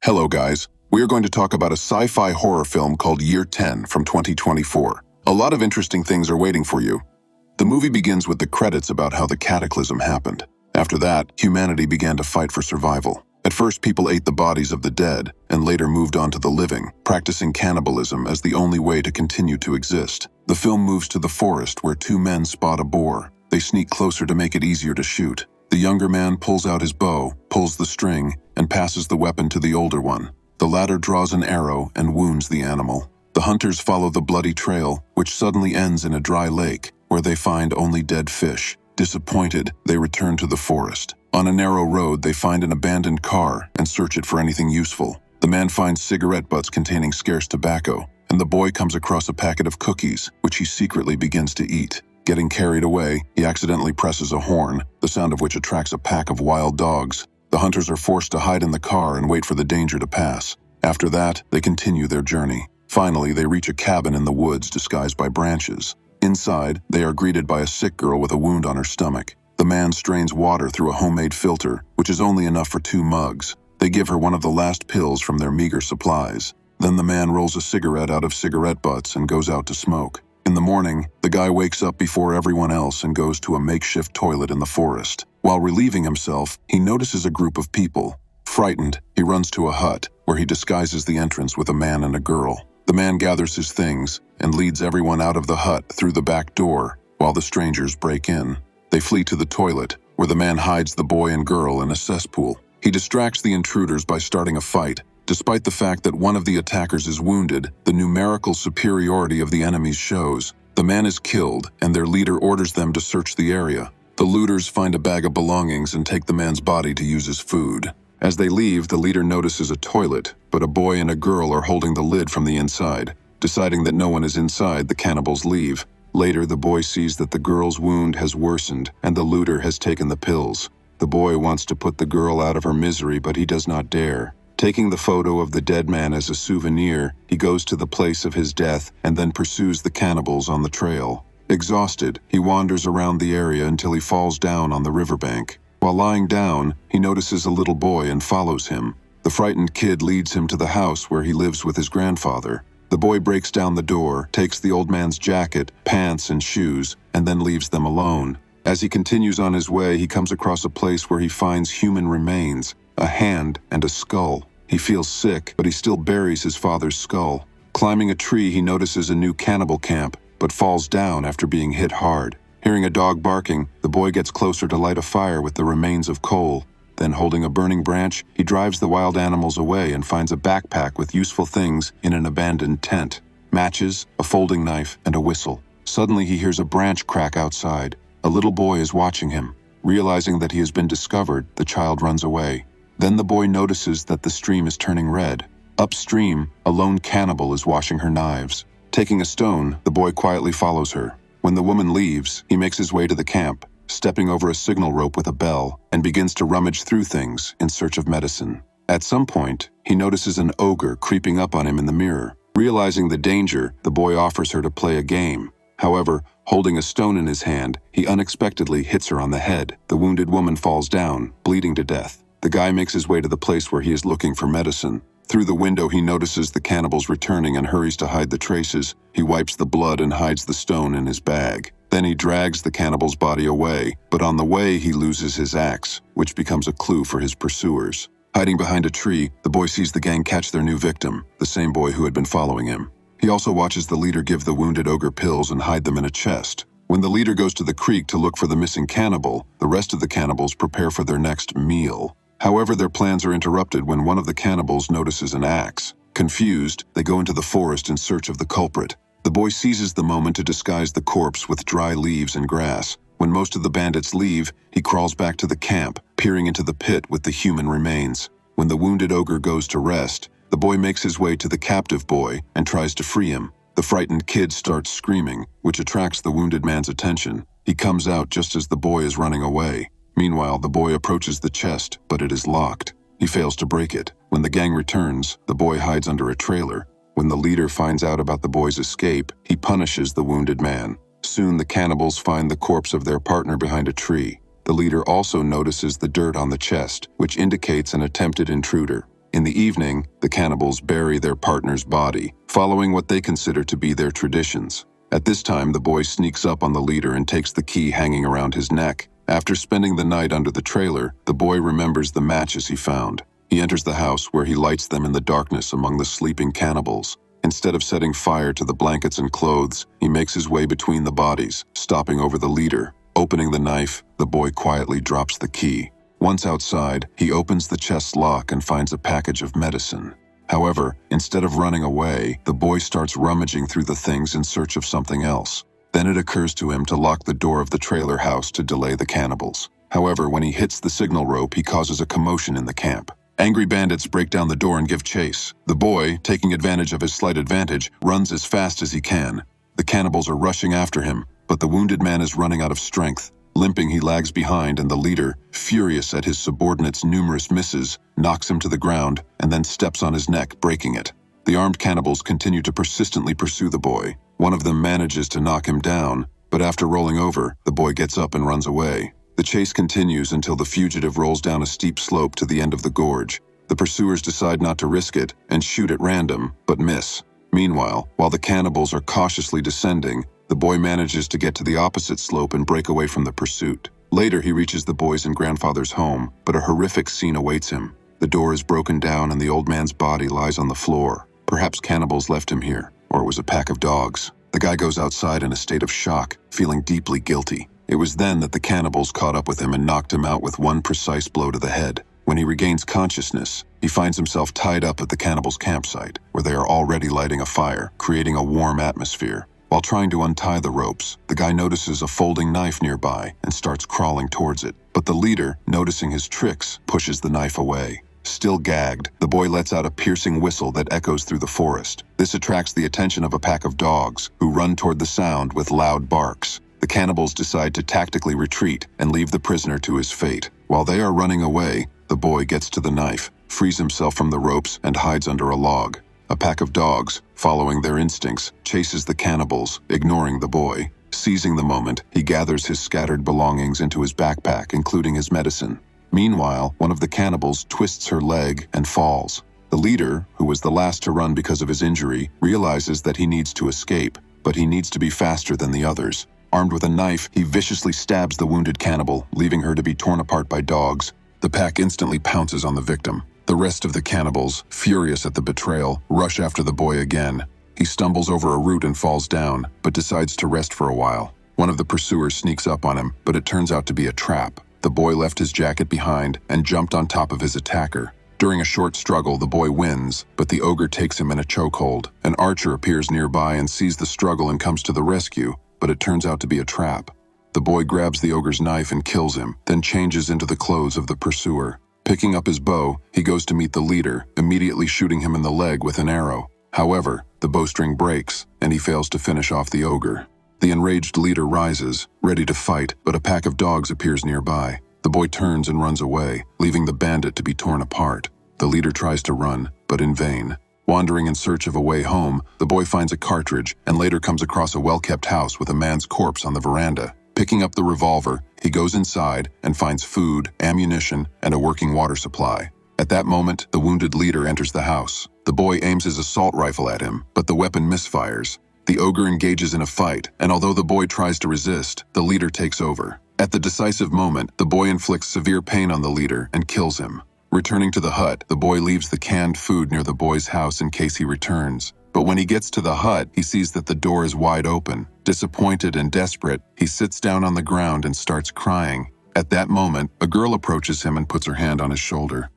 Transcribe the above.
Hello guys, we are going to talk about a sci-fi horror film called Year 10 from 2024. A lot of interesting things are waiting for you. The movie begins with the credits about how the cataclysm happened. After that, humanity began to fight for survival. At first, people ate the bodies of the dead, and later moved on to the living, practicing cannibalism as the only way to continue to exist. The film moves to the forest where two men spot a boar. They sneak closer to make it easier to shoot. The younger man pulls out his bow, pulls the string, and passes the weapon to the older one. The latter draws an arrow and wounds the animal. The hunters follow the bloody trail, which suddenly ends in a dry lake, where they find only dead fish. Disappointed, they return to the forest. On a narrow road, they find an abandoned car and search it for anything useful. The man finds cigarette butts containing scarce tobacco, and the boy comes across a packet of cookies, which he secretly begins to eat. Getting carried away, he accidentally presses a horn, the sound of which attracts a pack of wild dogs. The hunters are forced to hide in the car and wait for the danger to pass. After that, they continue their journey. Finally, they reach a cabin in the woods disguised by branches. Inside, they are greeted by a sick girl with a wound on her stomach. The man strains water through a homemade filter, which is only enough for 2 mugs. They give her one of the last pills from their meager supplies. Then the man rolls a cigarette out of cigarette butts and goes out to smoke. In the morning, the guy wakes up before everyone else and goes to a makeshift toilet in the forest. While relieving himself, he notices a group of people. Frightened, he runs to a hut, where he disguises the entrance with a man and a girl. The man gathers his things and leads everyone out of the hut through the back door, while the strangers break in. They flee to the toilet, where the man hides the boy and girl in a cesspool. He distracts the intruders by starting a fight. Despite the fact that one of the attackers is wounded, the numerical superiority of the enemies shows. The man is killed, and their leader orders them to search the area. The looters find a bag of belongings and take the man's body to use as food. As they leave, the leader notices a toilet, but a boy and a girl are holding the lid from the inside. Deciding that no one is inside, the cannibals leave. Later, the boy sees that the girl's wound has worsened, and the looter has taken the pills. The boy wants to put the girl out of her misery, but he does not dare. Taking the photo of the dead man as a souvenir, he goes to the place of his death and then pursues the cannibals on the trail. Exhausted, he wanders around the area until he falls down on the riverbank. While lying down, he notices a little boy and follows him. The frightened kid leads him to the house where he lives with his grandfather. The boy breaks down the door, takes the old man's jacket, pants, and shoes, and then leaves them alone. As he continues on his way, he comes across a place where he finds human remains, a hand and a skull. He feels sick, but he still buries his father's skull. Climbing a tree, he notices a new cannibal camp, but falls down after being hit hard. Hearing a dog barking, the boy gets closer to light a fire with the remains of coal. Then, holding a burning branch, he drives the wild animals away and finds a backpack with useful things in an abandoned tent. Matches, a folding knife, and a whistle. Suddenly, he hears a branch crack outside. A little boy is watching him. Realizing that he has been discovered, the child runs away. Then the boy notices that the stream is turning red. Upstream, a lone cannibal is washing her knives. Taking a stone, the boy quietly follows her. When the woman leaves, he makes his way to the camp, stepping over a signal rope with a bell, and begins to rummage through things in search of medicine. At some point, he notices an ogre creeping up on him in the mirror. Realizing the danger, the boy offers her to play a game. However, holding a stone in his hand, he unexpectedly hits her on the head. The wounded woman falls down, bleeding to death. The guy makes his way to the place where he is looking for medicine. Through the window, he notices the cannibals returning and hurries to hide the traces. He wipes the blood and hides the stone in his bag. Then he drags the cannibal's body away, but on the way he loses his axe, which becomes a clue for his pursuers. Hiding behind a tree, the boy sees the gang catch their new victim, the same boy who had been following him. He also watches the leader give the wounded ogre pills and hide them in a chest. When the leader goes to the creek to look for the missing cannibal, the rest of the cannibals prepare for their next meal. However, their plans are interrupted when one of the cannibals notices an axe. Confused, they go into the forest in search of the culprit. The boy seizes the moment to disguise the corpse with dry leaves and grass. When most of the bandits leave, he crawls back to the camp, peering into the pit with the human remains. When the wounded ogre goes to rest, the boy makes his way to the captive boy and tries to free him. The frightened kid starts screaming, which attracts the wounded man's attention. He comes out just as the boy is running away. Meanwhile, the boy approaches the chest, but it is locked. He fails to break it. When the gang returns, the boy hides under a trailer. When the leader finds out about the boy's escape, he punishes the wounded man. Soon the cannibals find the corpse of their partner behind a tree. The leader also notices the dirt on the chest, which indicates an attempted intruder. In the evening, the cannibals bury their partner's body, following what they consider to be their traditions. At this time, the boy sneaks up on the leader and takes the key hanging around his neck. After spending the night under the trailer, the boy remembers the matches he found. He enters the house where he lights them in the darkness among the sleeping cannibals. Instead of setting fire to the blankets and clothes, he makes his way between the bodies, stopping over the leader. Opening the knife, the boy quietly drops the key. Once outside, he opens the chest's lock and finds a package of medicine. However, instead of running away, the boy starts rummaging through the things in search of something else. Then it occurs to him to lock the door of the trailer house to delay the cannibals. However, when he hits the signal rope, he causes a commotion in the camp. Angry bandits break down the door and give chase. The boy, taking advantage of his slight advantage, runs as fast as he can. The cannibals are rushing after him, but the wounded man is running out of strength. Limping, he lags behind, and the leader, furious at his subordinates' numerous misses, knocks him to the ground and then steps on his neck, breaking it. The armed cannibals continue to persistently pursue the boy. One of them manages to knock him down, but after rolling over, the boy gets up and runs away. The chase continues until the fugitive rolls down a steep slope to the end of the gorge. The pursuers decide not to risk it and shoot at random, but miss. Meanwhile, while the cannibals are cautiously descending, the boy manages to get to the opposite slope and break away from the pursuit. Later, he reaches the boy's and grandfather's home, but a horrific scene awaits him. The door is broken down and the old man's body lies on the floor. Perhaps cannibals left him here, or it was a pack of dogs. The guy goes outside in a state of shock, feeling deeply guilty. It was then that the cannibals caught up with him and knocked him out with one precise blow to the head. When he regains consciousness, he finds himself tied up at the cannibals' campsite, where they are already lighting a fire, creating a warm atmosphere. While trying to untie the ropes, the guy notices a folding knife nearby and starts crawling towards it. But the leader, noticing his tricks, pushes the knife away. Still gagged, the boy lets out a piercing whistle that echoes through the forest. This attracts the attention of a pack of dogs, who run toward the sound with loud barks. The cannibals decide to tactically retreat and leave the prisoner to his fate. While they are running away, the boy gets to the knife, frees himself from the ropes, and hides under a log. A pack of dogs, following their instincts, chases the cannibals, ignoring the boy. Seizing the moment, he gathers his scattered belongings into his backpack, including his medicine. Meanwhile, one of the cannibals twists her leg and falls. The leader, who was the last to run because of his injury, realizes that he needs to escape, but he needs to be faster than the others. Armed with a knife, he viciously stabs the wounded cannibal, leaving her to be torn apart by dogs. The pack instantly pounces on the victim. The rest of the cannibals, furious at the betrayal, rush after the boy again. He stumbles over a root and falls down, but decides to rest for a while. One of the pursuers sneaks up on him, but it turns out to be a trap. The boy left his jacket behind and jumped on top of his attacker. During a short struggle, the boy wins, but the ogre takes him in a chokehold. An archer appears nearby and sees the struggle and comes to the rescue, but it turns out to be a trap. The boy grabs the ogre's knife and kills him, then changes into the clothes of the pursuer. Picking up his bow, he goes to meet the leader, immediately shooting him in the leg with an arrow. However, the bowstring breaks, and he fails to finish off the ogre. The enraged leader rises, ready to fight, but a pack of dogs appears nearby. The boy turns and runs away, leaving the bandit to be torn apart. The leader tries to run, but in vain. Wandering in search of a way home, the boy finds a cartridge and later comes across a well-kept house with a man's corpse on the veranda. Picking up the revolver, he goes inside and finds food, ammunition, and a working water supply. At that moment, the wounded leader enters the house. The boy aims his assault rifle at him, but the weapon misfires. The ogre engages in a fight, and although the boy tries to resist, the leader takes over. At the decisive moment, the boy inflicts severe pain on the leader and kills him. Returning to the hut, the boy leaves the canned food near the boy's house in case he returns. But when he gets to the hut, he sees that the door is wide open. Disappointed and desperate, he sits down on the ground and starts crying. At that moment, a girl approaches him and puts her hand on his shoulder.